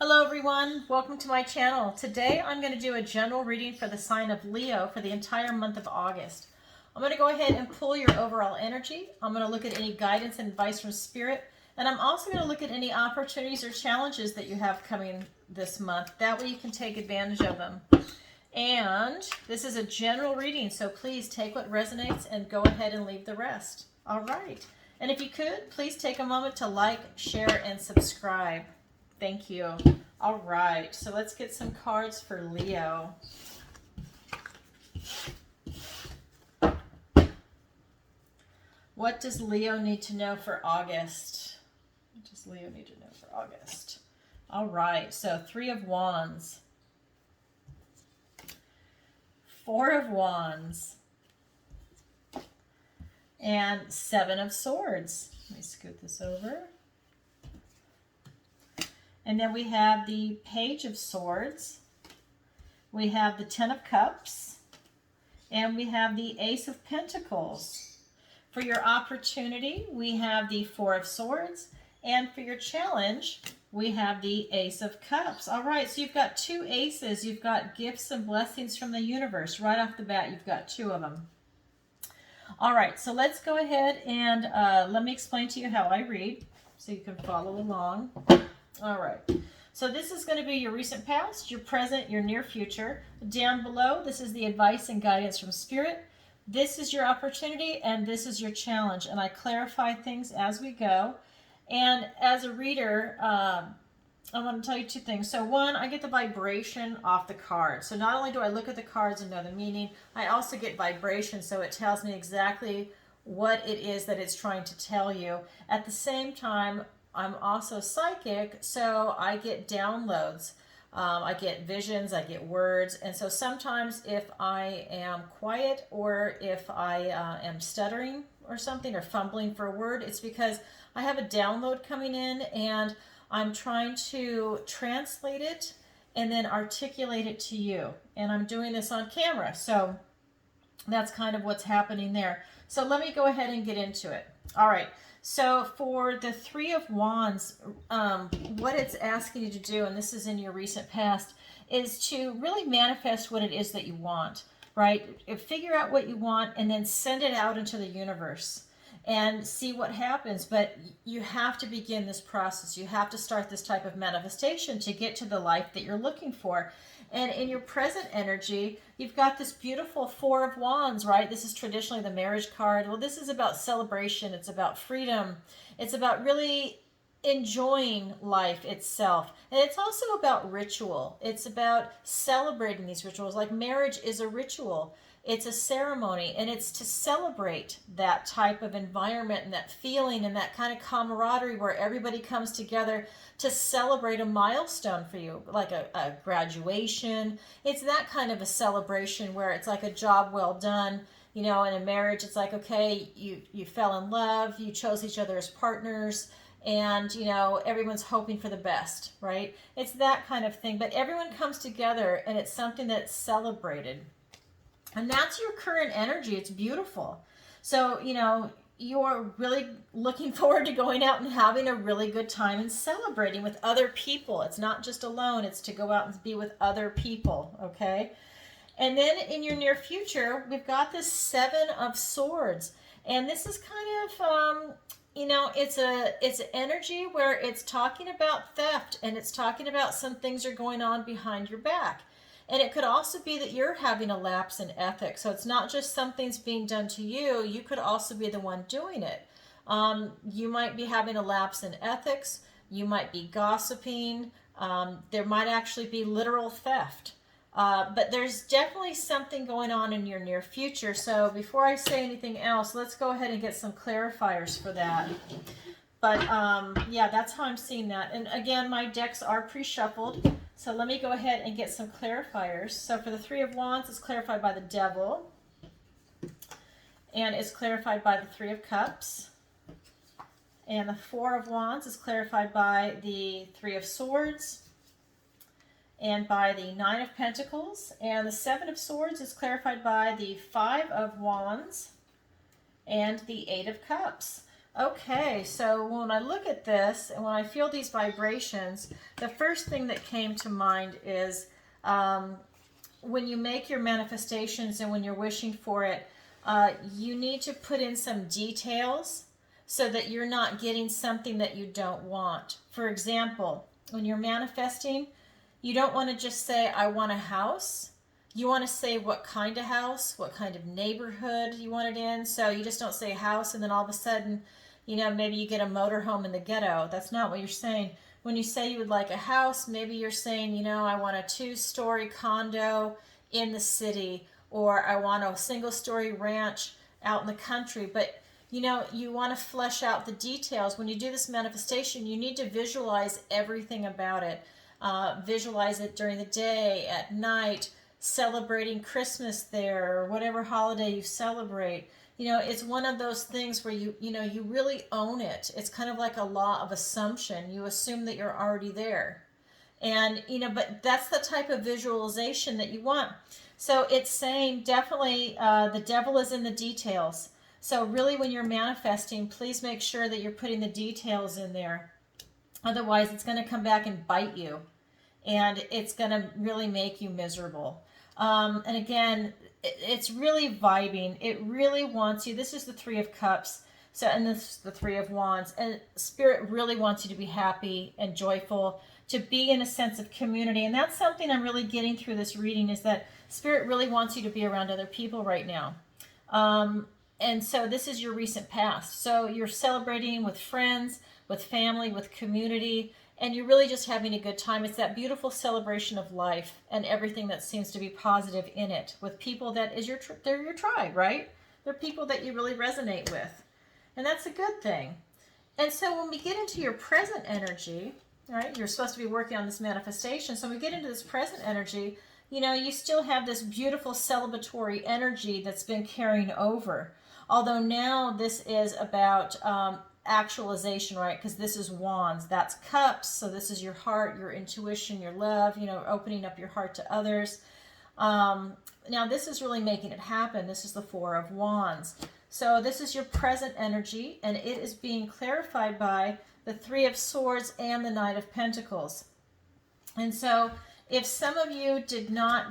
Hello everyone, welcome to my channel. Today I'm going to do a general reading for the sign of Leo for the entire month of August. I'm going to go ahead and pull your overall energy. I'm going to look at any guidance and advice from Spirit, and I'm also going to look at any opportunities or challenges that you have coming this month. That way you can take advantage of them. And this is a general reading, so please take what resonates and go ahead and leave the rest. All right. And if you could, please take a moment to like, share, and subscribe. Thank you. All right, so let's get some cards for Leo. What does Leo need to know for August? What does Leo need to know for August? All right, so 3 of Wands. 4 of Wands. And 7 of Swords. Let me scoot this over. And then we have the Page of Swords, we have the 10 of Cups, and we have the Ace of Pentacles. For your opportunity, we have the 4 of Swords, and for your challenge, we have the Ace of Cups. All right, so you've got 2 aces. You've got gifts and blessings from the universe. Right off the bat, you've got 2 of them. All right, so let's go ahead and let me explain to you how I read so you can follow along. All right, so this is going to be your recent past, your present, your near future. Down below, this is the advice and guidance from Spirit. This is your opportunity, and this is your challenge. And I clarify things as we go. And as a reader, I want to tell you 2 things. So one, I get the vibration off the card. So not only do I look at the cards and know the meaning, I also get vibration, so it tells me exactly what it is that it's trying to tell you. At the same time, I'm also psychic, so I get downloads. I get visions, I get words, and so sometimes if I am quiet or if I am stuttering or something or fumbling for a word, it's because I have a download coming in and I'm trying to translate it and then articulate it to you. And I'm doing this on camera, so that's kind of what's happening there. So let me go ahead and get into it. All right. So for the 3 of Wands, what it's asking you to do, and this is in your recent past, is to really manifest what it is that you want, right? Figure out what you want and then send it out into the universe and see what happens. But you have to begin this process. You have to start this type of manifestation to get to the life that you're looking for. And in your present energy, you've got this beautiful 4 of Wands, right? This is traditionally the marriage card. Well, this is about celebration. It's about freedom. It's about really enjoying life itself. And it's also about ritual. It's about celebrating these rituals. Like marriage is a ritual. It's a ceremony, and it's to celebrate that type of environment and that feeling and that kind of camaraderie where everybody comes together to celebrate a milestone for you, like a graduation. It's that kind of a celebration where it's like a job well done. You know, in a marriage, it's like, okay, you fell in love, you chose each other as partners, and, you know, everyone's hoping for the best, right? It's that kind of thing, but everyone comes together, and it's something that's celebrated. And that's your current energy. It's beautiful. So, you know, you're really looking forward to going out and having a really good time and celebrating with other people. It's not just alone. It's to go out and be with other people, okay? And then in your near future, we've got this 7 of Swords. And this is kind of, you know, it's an energy where it's talking about theft, and it's talking about some things are going on behind your back. And it could also be that you're having a lapse in ethics. So it's not just something's being done to you. You could also be the one doing it. You might be having a lapse in ethics. You might be gossiping. There might actually be literal theft. But there's definitely something going on in your near future. So before I say anything else, let's go ahead and get some clarifiers for that. But yeah, that's how I'm seeing that. And again, my decks are pre-shuffled. So let me go ahead and get some clarifiers. So for the 3 of Wands, it's clarified by the Devil. And it's clarified by the 3 of Cups. And the 4 of Wands is clarified by the 3 of Swords. And by the 9 of Pentacles. And the 7 of Swords is clarified by the 5 of Wands and the 8 of Cups. Okay, so when I look at this and when I feel these vibrations, the first thing that came to mind is when you make your manifestations and when you're wishing for it, you need to put in some details so that you're not getting something that you don't want. For example, when you're manifesting, you don't want to just say, I want a house. You want to say what kind of house, what kind of neighborhood you want it in. So you just don't say house and then all of a sudden, maybe you get a motorhome in the ghetto. That's not what you're saying. When you say you would like a house, maybe you're saying, I want a 2-story condo in the city, or I want a single-story ranch out in the country. But, you want to flesh out the details. When you do this manifestation, you need to visualize everything about it. Visualize it during the day, at night, celebrating Christmas there, or whatever holiday you celebrate. It's one of those things where you really own it. It's kind of like a law of assumption. You assume that you're already there. And, but that's the type of visualization that you want. So it's saying definitely the devil is in the details. So really when you're manifesting, please make sure that you're putting the details in there. Otherwise, it's going to come back and bite you. And it's going to really make you miserable. And again, it's really vibing. It really wants you. This is the 3 of Cups. So, and this is the 3 of Wands. And Spirit really wants you to be happy and joyful, to be in a sense of community. And that's something I'm really getting through this reading, is that Spirit really wants you to be around other people right now. And so this is your recent past. So you're celebrating with friends, with family, with community, and you're really just having a good time. It's that beautiful celebration of life and everything that seems to be positive in it, with people that is they're your tribe, right? They're people that you really resonate with. And that's a good thing. And so when we get into your present energy, right, you're supposed to be working on this manifestation. So when we get into this present energy, you still have this beautiful celebratory energy that's been carrying over. Although now this is about actualization, right? Because this is Wands, that's Cups. So this is your heart, your intuition, your love, opening up your heart to others. Now this is really making it happen. This is the 4 of Wands. So this is your present energy, and it is being clarified by the 3 of Swords and the Knight of Pentacles. And so if some of you did not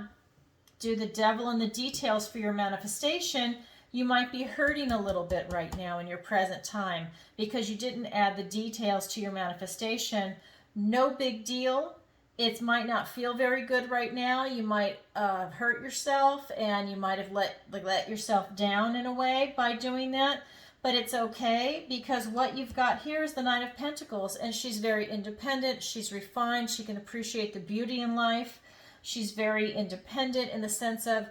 do the devil in the details for your manifestation, you might be hurting a little bit right now in your present time because you didn't add the details to your manifestation. No big deal. It might not feel very good right now. You might hurt yourself, and you might have let yourself down in a way by doing that. But it's okay, because what you've got here is the Knight of Pentacles, and she's very independent. She's refined. She can appreciate the beauty in life. She's very independent in the sense of,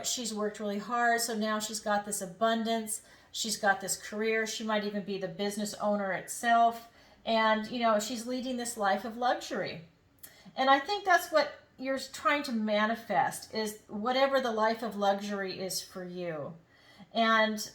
she's worked really hard, so now she's got this abundance. She's got this career. She might even be the business owner itself. And, she's leading this life of luxury. And I think that's what you're trying to manifest, is whatever the life of luxury is for you. And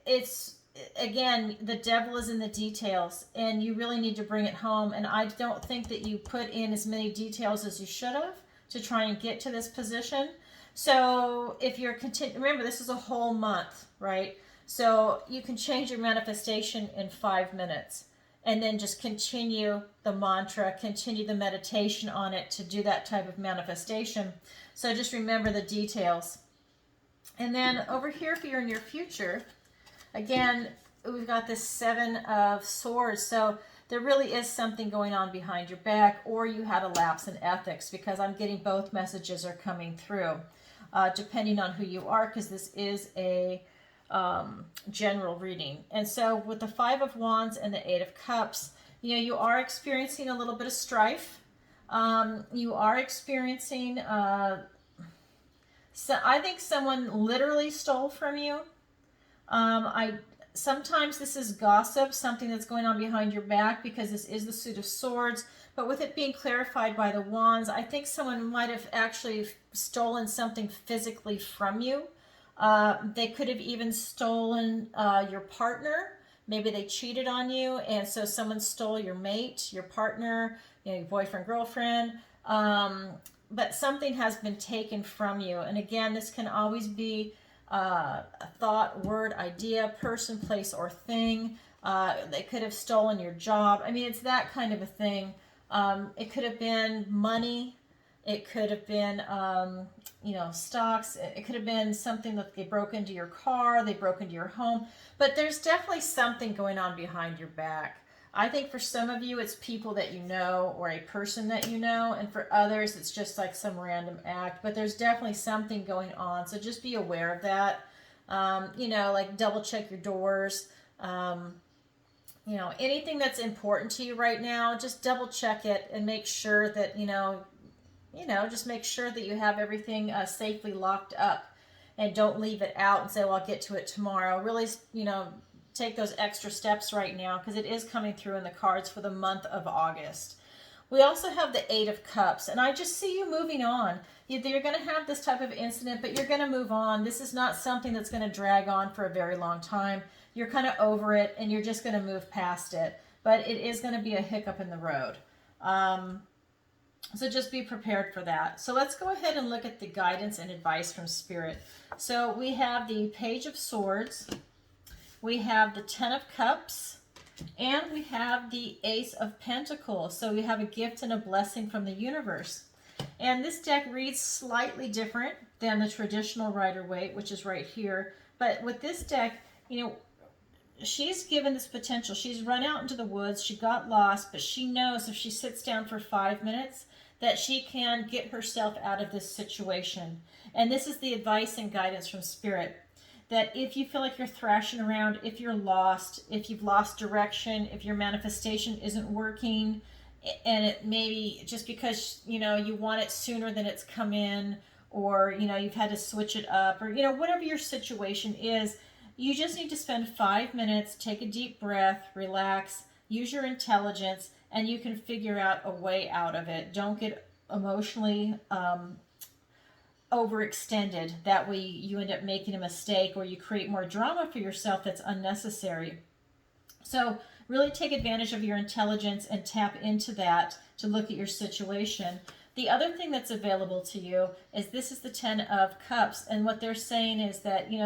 it's, again, the devil is in the details, and you really need to bring it home. And I don't think that you put in as many details as you should have to try and get to this position. So if you're remember, this is a whole month, right? So you can change your manifestation in 5 minutes, and then just continue the mantra, continue the meditation on it to do that type of manifestation. So just remember the details. And then over here for your near future, again, we've got this 7 of Swords. So there really is something going on behind your back, or you had a lapse in ethics, because I'm getting both messages are coming through, depending on who you are, because this is a general reading. And so with the 5 of Wands and the 8 of Cups, you are experiencing a little bit of strife. You are experiencing, so I think someone literally stole from you. Sometimes this is gossip, something that's going on behind your back, because this is the Suit of Swords. But with it being clarified by the Wands, I think someone might have actually stolen something physically from you. They could have even stolen your partner. Maybe they cheated on you, and so someone stole your mate, your partner, your boyfriend, girlfriend. But something has been taken from you. And again, this can always be a thought, word, idea, person, place, or thing. They could have stolen your job. I mean, it's that kind of a thing. It could have been money. It could have been, stocks. It could have been something that they broke into your car, they broke into your home. But there's definitely something going on behind your back. I think for some of you, it's people that you know or a person that you know. And for others, it's just like some random act. But there's definitely something going on. So just be aware of that. Like double check your doors. Anything that's important to you right now, just double check it and make sure that, just make sure that you have everything safely locked up, and don't leave it out and say, well, I'll get to it tomorrow. Really, take those extra steps right now, because it is coming through in the cards for the month of August. We also have the Eight of Cups, and I just see you moving on. You're going to have this type of incident, but you're going to move on. This is not something that's going to drag on for a very long time. You're kind of over it, and you're just going to move past it. But it is going to be a hiccup in the road. So just be prepared for that. So let's go ahead and look at the guidance and advice from Spirit. So we have the Page of Swords. We have the Ten of Cups. And we have the Ace of Pentacles. So we have a gift and a blessing from the universe. And this deck reads slightly different than the traditional Rider-Waite, which is right here. But with this deck, she's given this potential. She's run out into the woods. She got lost, but she knows if she sits down for 5 minutes that she can get herself out of this situation. And this is the advice and guidance from Spirit, that if you feel like you're thrashing around, if you're lost, if you've lost direction, if your manifestation isn't working, and it maybe just because, you want it sooner than it's come in, or, you've had to switch it up, or, whatever your situation is, you just need to spend 5 minutes, take a deep breath, relax, use your intelligence, and you can figure out a way out of it. Don't get emotionally overextended. That way you end up making a mistake, or you create more drama for yourself that's unnecessary. So really take advantage of your intelligence and tap into that to look at your situation. The other thing that's available to you is this is the Ten of Cups, and what they're saying is that you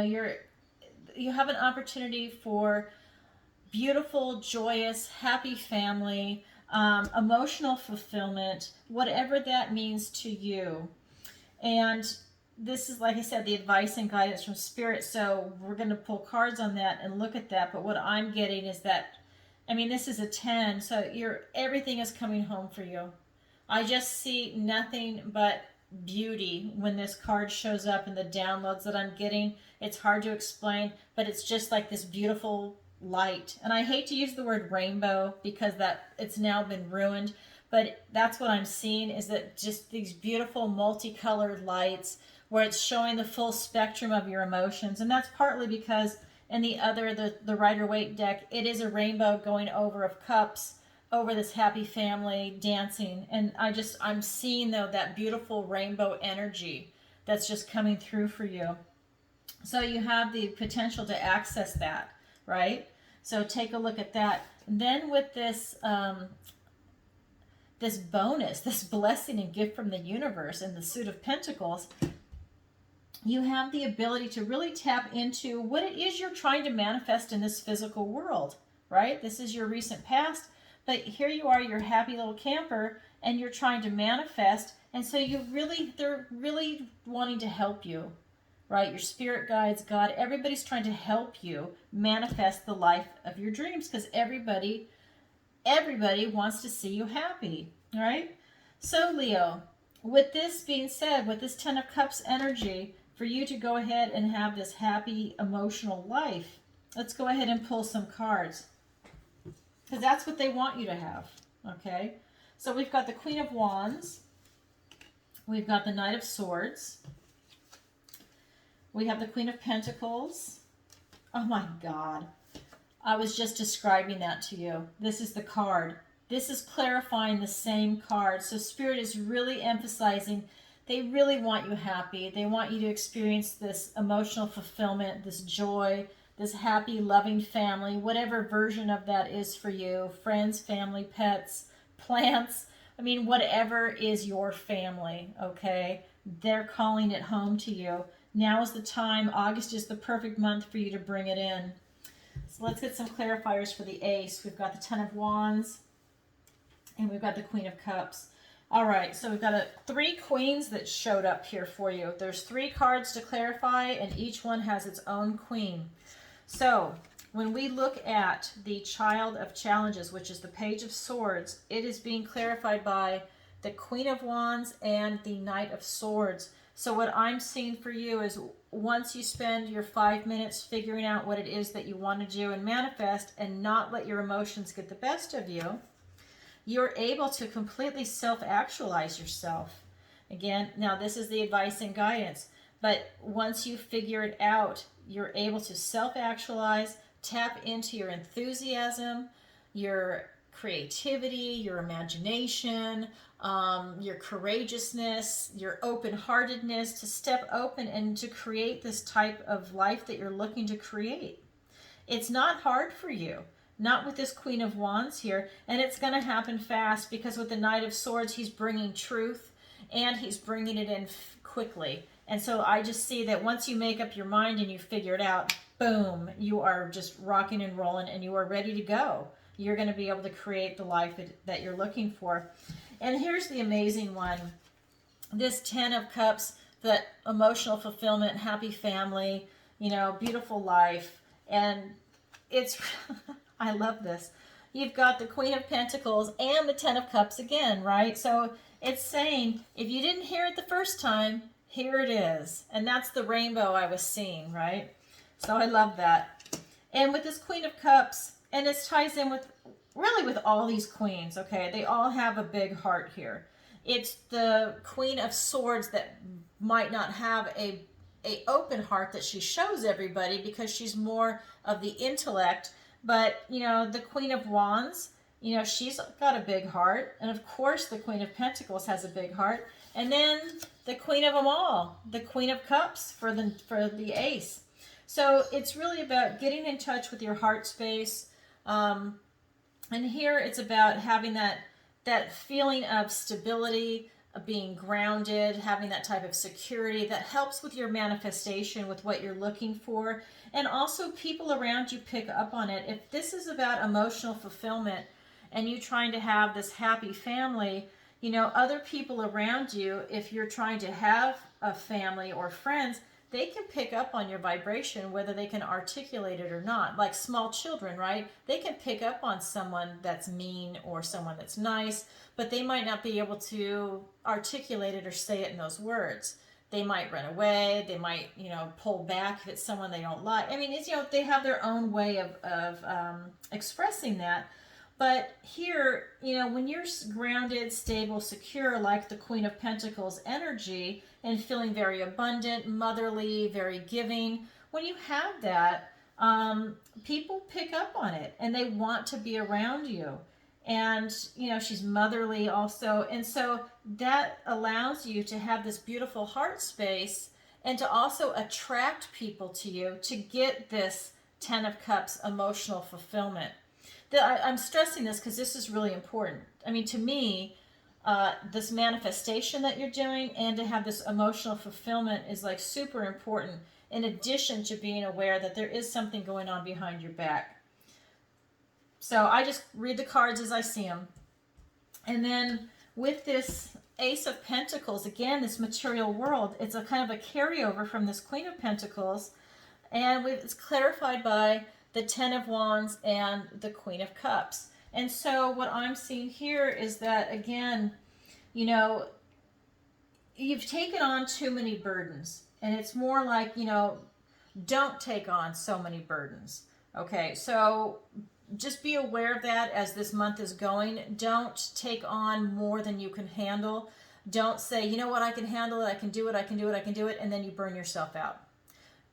have an opportunity for beautiful, joyous, happy family, emotional fulfillment, whatever that means to you. And this is, like I said, the advice and guidance from Spirit. So we're going to pull cards on that and look at that. But what I'm getting is that, this is a 10, so everything is coming home for you. I just see nothing but beauty when this card shows up in the downloads that I'm getting. It's hard to explain, but it's just like this beautiful light. And I hate to use the word rainbow because it's now been ruined, but that's what I'm seeing, is that just these beautiful multicolored lights where it's showing the full spectrum of your emotions. And that's partly because in the Rider-Waite deck, it is a rainbow going over of cups, over this happy family dancing. And I'm seeing, though, that beautiful rainbow energy that's just coming through for you. So you have the potential to access that, right? So take a look at that. And then with this this bonus, this blessing and gift from the universe and the Suit of Pentacles, you have the ability to really tap into what it is you're trying to manifest in this physical world, right? This is your recent past, but here you are, you're a happy little camper, and you're trying to manifest, and so they're really wanting to help you, right? Your spirit guides, God, everybody's trying to help you manifest the life of your dreams, because everybody wants to see you happy, all right? So Leo, with this being said, with this Ten of Cups energy, for you to go ahead and have this happy emotional life, let's go ahead and pull some cards, because that's what they want you to have, okay? So we've got the Queen of Wands, we've got the Knight of Swords, we have the Queen of Pentacles. Oh my God, I was just describing that to you. This is the card. This is clarifying the same card. So Spirit is really emphasizing they really want you happy. They want you to experience this emotional fulfillment, this joy, this happy, loving family, whatever version of that is for you. Friends, family, pets, plants. Whatever is your family, okay? They're calling it home to you. Now is the time. August is the perfect month for you to bring it in. So let's get some clarifiers for the Ace. We've got the Ten of Wands, and we've got the Queen of Cups. All right, so we've got 3 queens that showed up here for you. There's 3 cards to clarify, and each one has its own queen. So when we look at the Child of Challenges, which is the Page of Swords, it is being clarified by the Queen of Wands and the Knight of Swords. So what I'm seeing for you is once you spend your 5 minutes figuring out what it is that you want to do and manifest and not let your emotions get the best of you, you're able to completely self-actualize yourself. Again, now this is the advice and guidance, but once you figure it out, you're able to self-actualize, tap into your enthusiasm, your creativity, your imagination, your courageousness, your open-heartedness to step open and to create this type of life that you're looking to create. It's not hard for you. Not with this Queen of Wands here, and it's going to happen fast because with the Knight of Swords, he's bringing truth and he's bringing it in quickly. And so I just see that once you make up your mind and you figure it out, boom, you are just rocking and rolling and you are ready to go. You're going to be able to create the life that you're looking for. And here's the amazing one. This 10 of Cups, that emotional fulfillment, happy family, you know, beautiful life. And it's... I love this. You've got the Queen of Pentacles and the 10 of Cups again, right? So it's saying, if you didn't hear it the first time, here it is. And that's the rainbow I was seeing, right? So I love that. And with this Queen of Cups, and this ties in with, really with all these queens, okay? They all have a big heart here. It's the Queen of Swords that might not have a open heart that she shows everybody because she's more of the intellect. But, you know, the Queen of Wands, you know, she's got a big heart. And, of course, the Queen of Pentacles has a big heart. And then the Queen of them all, the Queen of Cups for the Ace. So it's really about getting in touch with your heart space. And here it's about having that feeling of stability, of being grounded, having that type of security that helps with your manifestation, with what you're looking for. And also people around you pick up on it. If this is about emotional fulfillment and you trying to have this happy family, you know, other people around you, if you're trying to have a family or friends, they can pick up on your vibration, whether they can articulate it or not. Like small children, right? They can pick up on someone that's mean or someone that's nice, but they might not be able to articulate it or say it in those words. They might run away. They might, you know, pull back if it's someone they don't like. I mean, it's, you know, they have their own way of expressing that. But here, you know, when you're grounded, stable, secure, like the Queen of Pentacles energy, and feeling very abundant, motherly, very giving, when you have that, people pick up on it and they want to be around you. And, you know, she's motherly also. And so that allows you to have this beautiful heart space and to also attract people to you to get this 10 of Cups emotional fulfillment. I'm stressing this because this is really important. I mean, to me, this manifestation that you're doing and to have this emotional fulfillment is like super important, in addition to being aware that there is something going on behind your back. So I just read the cards as I see them. And then with this Ace of Pentacles, again, this material world, it's a kind of a carryover from this Queen of Pentacles. And it's clarified by the 10 of Wands and the Queen of Cups. And so what I'm seeing here is that, again, you know, you've taken on too many burdens. And it's more like, you know, don't take on so many burdens. Okay, so just be aware of that as this month is going. Don't take on more than you can handle. Don't say, you know what, I can handle it, I can do it, I can do it, I can do it, and then you burn yourself out.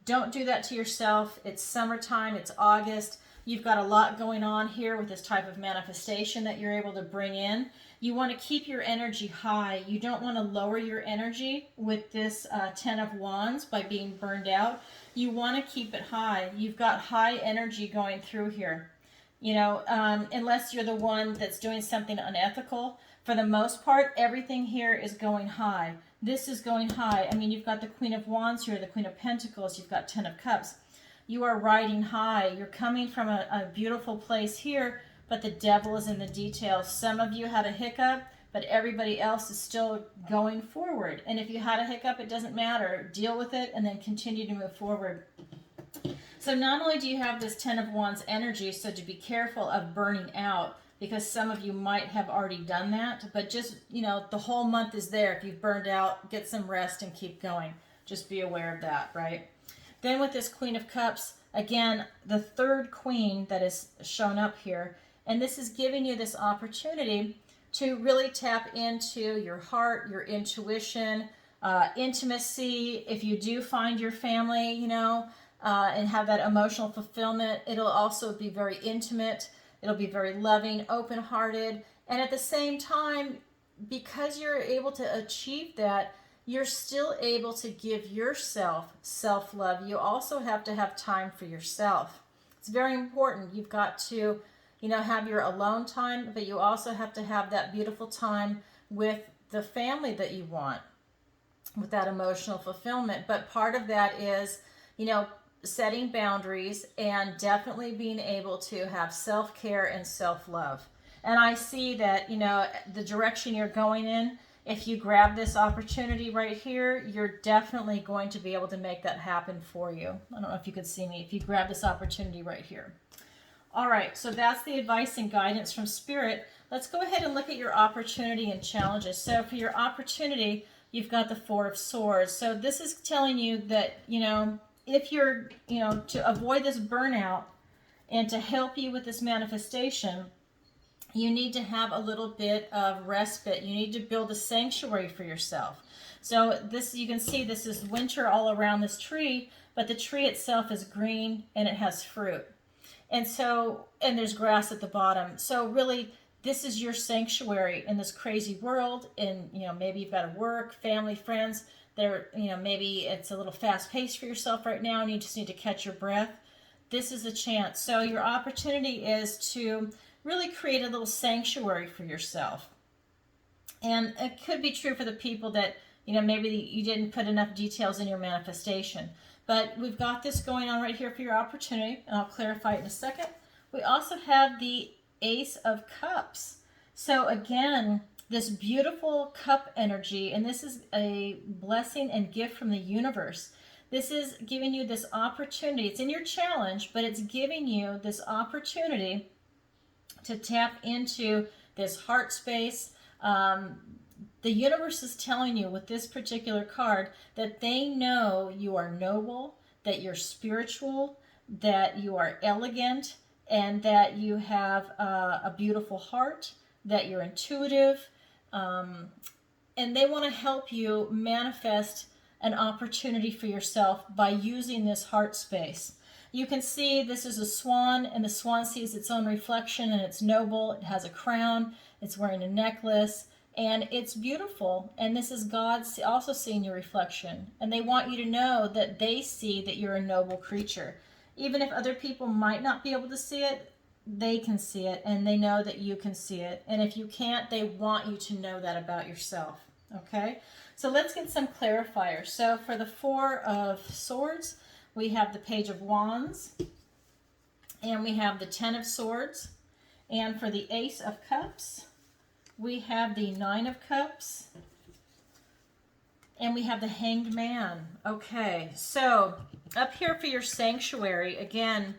Don't do that to yourself. It's summertime, it's August. You've got a lot going on here with this type of manifestation that you're able to bring in. You want to keep your energy high. You don't want to lower your energy with this 10 of Wands by being burned out. You want to keep it high. You've got high energy going through here. You know, unless you're the one that's doing something unethical. For the most part, everything here is going high. This is going high. I mean, you've got the Queen of Wands here, the Queen of Pentacles, you've got 10 of Cups. You are riding high. You're coming from a beautiful place here, but the devil is in the details. Some of you had a hiccup, but everybody else is still going forward. And if you had a hiccup, it doesn't matter. Deal with it and then continue to move forward. So not only do you have this Ten of Wands energy, so to be careful of burning out, because some of you might have already done that, but just, the whole month is there. If you've burned out, get some rest and keep going. Just be aware of that, right? Then with this Queen of Cups, again, the third queen that is shown up here, and this is giving you this opportunity to really tap into your heart, your intuition, intimacy. If you do find your family, and have that emotional fulfillment, it'll also be very intimate. It'll be very loving, open-hearted, and at the same time, because you're able to achieve that, you're still able to give yourself self-love. You also have to have time for yourself. It's very important. You've got to, have your alone time, but you also have to have that beautiful time with the family that you want, with that emotional fulfillment. But part of that is, setting boundaries and definitely being able to have self-care and self-love. And I see that, the direction you're going in, if you grab this opportunity right here, you're definitely going to be able to make that happen for you. I don't know if you could see me. If you grab this opportunity right here. All right, so that's the advice and guidance from Spirit. Let's go ahead and look at your opportunity and challenges. So for your opportunity, you've got the Four of Swords. So this is telling you that, if you're, to avoid this burnout and to help you with this manifestation, you need to have a little bit of respite. You need to build a sanctuary for yourself. So this, you can see this is winter all around this tree, but the tree itself is green and it has fruit. And there's grass at the bottom. So really, this is your sanctuary in this crazy world. And, maybe you've got to work, family, friends. Maybe it's a little fast paced for yourself right now and you just need to catch your breath. This is a chance. So your opportunity is to really create a little sanctuary for yourself. And it could be true for the people that, maybe you didn't put enough details in your manifestation. But we've got this going on right here for your opportunity, and I'll clarify it in a second. We also have the Ace of Cups. So again, this beautiful cup energy, and this is a blessing and gift from the universe. This is giving you this opportunity. It's in your challenge, but it's giving you this opportunity to tap into this heart space. The universe is telling you with this particular card that they know you are noble, that you're spiritual, that you are elegant, and that you have a beautiful heart, that you're intuitive, and they want to help you manifest an opportunity for yourself by using this heart space. You can see this is a swan, and the swan sees its own reflection, and it's noble. It has a crown. It's wearing a necklace, and it's beautiful. And this is God also seeing your reflection. And they want you to know that they see that you're a noble creature. Even if other people might not be able to see it, they can see it, and they know that you can see it. And if you can't, they want you to know that about yourself. Okay? So let's get some clarifiers. So for the Four of Swords, we have the Page of Wands, and we have the Ten of Swords. And for the Ace of Cups, we have the Nine of Cups, and we have the Hanged Man. Okay, so up here for your sanctuary, again,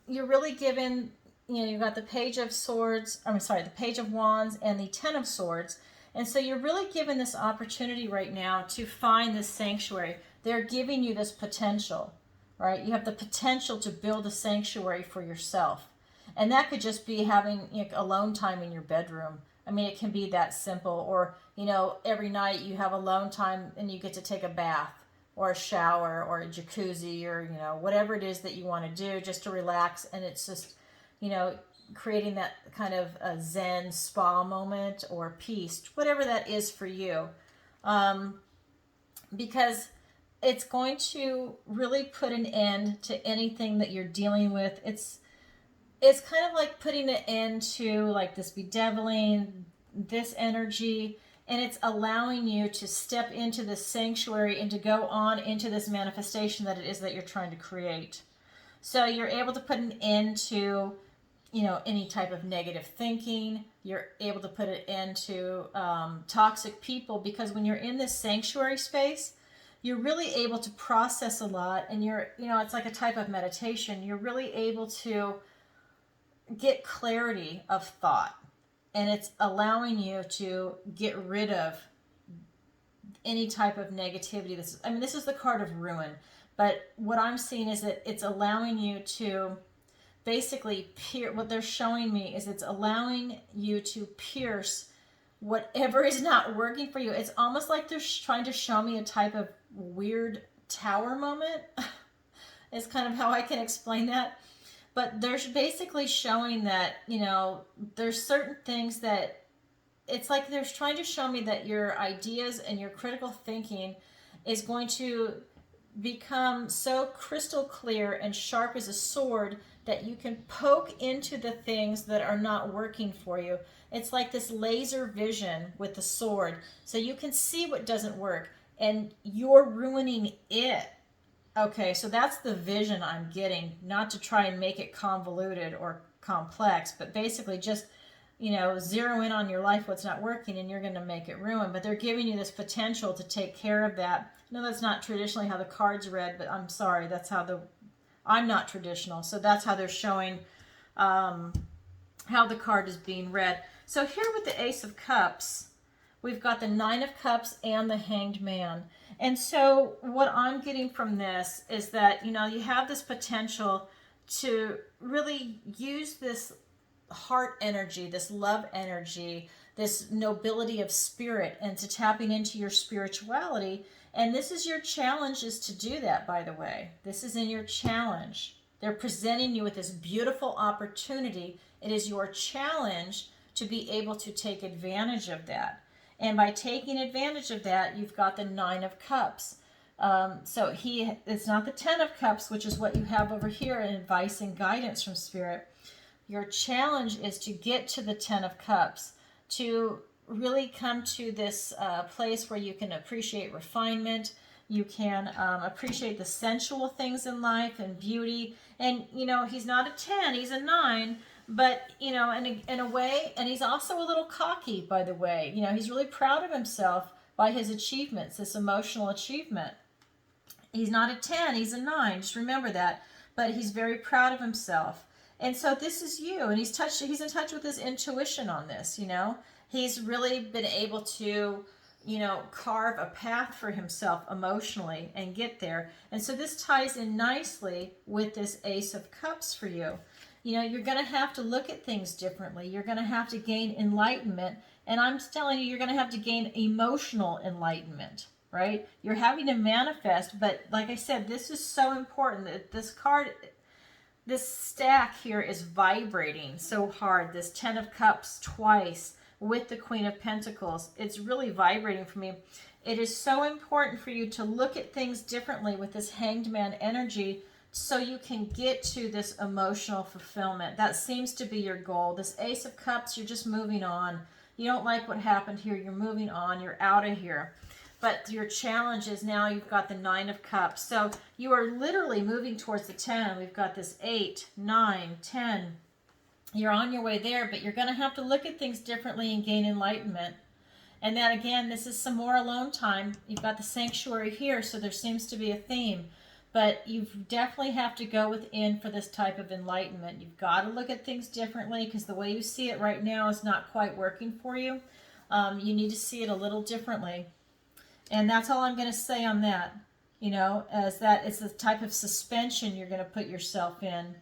you're really given, you've got the Page of Swords, the Page of Wands and the Ten of Swords. And so you're really given this opportunity right now to find this sanctuary. They're giving you this potential, right? You have the potential to build a sanctuary for yourself. And that could just be having alone time in your bedroom. I mean, it can be that simple. Or, every night you have alone time and you get to take a bath or a shower or a jacuzzi or, whatever it is that you want to do just to relax. And it's just, creating that kind of a Zen spa moment or peace, whatever that is for you. Because it's going to really put an end to anything that you're dealing with. It's kind of like putting an end to like this bedeviling, this energy, and it's allowing you to step into this sanctuary and to go on into this manifestation that it is that you're trying to create. So you're able to put an end to, you know, any type of negative thinking. You're able to put an end to toxic people, because when you're in this sanctuary space, you're really able to process a lot, and you're, you know, it's like a type of meditation. You're really able to get clarity of thought, and it's allowing you to get rid of any type of negativity. This is the card of ruin, but what I'm seeing is that it's allowing you to basically what they're showing me is it's allowing you to pierce whatever is not working for you. It's almost like they're trying to show me a type of weird tower moment. Is kind of how I can explain that. But they're basically showing that, you know, there's certain things that it's like they're trying to show me that your ideas and your critical thinking is going to become so crystal clear and sharp as a sword that you can poke into the things that are not working for you. It's like this laser vision with the sword, so you can see what doesn't work, and you're ruining it. Okay, so that's the vision I'm getting, not to try and make it convoluted or complex, but basically just, you know, zero in on your life, what's not working, and you're going to make it ruin. But they're giving you this potential to take care of that. No, that's not traditionally how the cards read, but I'm sorry, that's how I'm not traditional, so that's how they're showing how the card is being read. So here with the Ace of Cups, we've got the Nine of Cups and the Hanged Man. And so what I'm getting from this is that, you know, you have this potential to really use this heart energy, this love energy, this nobility of spirit, and to tapping into your spirituality. And this is your challenge, is to do that, by the way. This is in your challenge. They're presenting you with this beautiful opportunity. It is your challenge to be able to take advantage of that. And by taking advantage of that, you've got the Nine of Cups. So it's not the Ten of Cups, which is what you have over here in advice and guidance from Spirit. Your challenge is to get to the Ten of Cups, to really come to this place where you can appreciate refinement. You can appreciate the sensual things in life and beauty. And, you know, he's not a 10, he's a 9. But, you know, in a way, and he's also a little cocky, by the way. You know, he's really proud of himself by his achievements, this emotional achievement. He's not a 10, he's a 9. Just remember that. But he's very proud of himself. And so this is you. And he's in touch with his intuition on this, you know. He's really been able to, you know, carve a path for himself emotionally and get there. And so this ties in nicely with this Ace of Cups for you. You know, you're going to have to look at things differently. You're going to have to gain enlightenment. And I'm telling you, you're going to have to gain emotional enlightenment, right? You're having to manifest. But like I said, this is so important. That this card, this stack here is vibrating so hard. This Ten of Cups twice with the Queen of Pentacles. It's really vibrating for me. It is so important for you to look at things differently with this Hanged Man energy, so you can get to this emotional fulfillment. That seems to be your goal. This Ace of Cups, you're just moving on. You don't like what happened here. You're moving on. You're out of here. But your challenge is now you've got the Nine of Cups. So you are literally moving towards the 10. We've got this 8, 9, 10. You're on your way there, but you're going to have to look at things differently and gain enlightenment. And then again, this is some more alone time. You've got the sanctuary here, so there seems to be a theme. But you definitely have to go within for this type of enlightenment. You've got to look at things differently, because the way you see it right now is not quite working for you. You need to see it a little differently. And that's all I'm going to say on that. You know, as that it's the type of suspension you're going to put yourself in.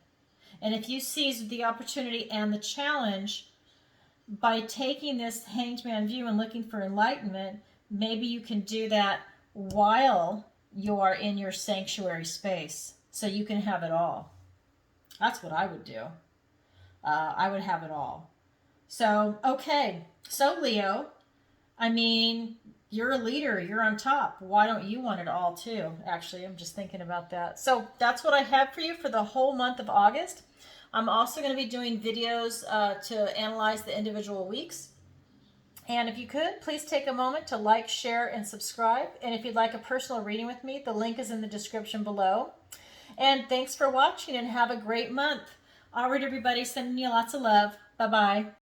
And if you seize the opportunity and the challenge by taking this Hanged Man view and looking for enlightenment, maybe you can do that while you are in your sanctuary space, so you can have it all. That's what I would do. I would have it all. So, okay. So, Leo, I mean, you're a leader. You're on top. Why don't you want it all, too? Actually, I'm just thinking about that. So, that's what I have for you for the whole month of August. I'm also going to be doing videos to analyze the individual weeks. And if you could, please take a moment to like, share, and subscribe. And if you'd like a personal reading with me, the link is in the description below. And thanks for watching and have a great month. All right, everybody, sending you lots of love. Bye-bye.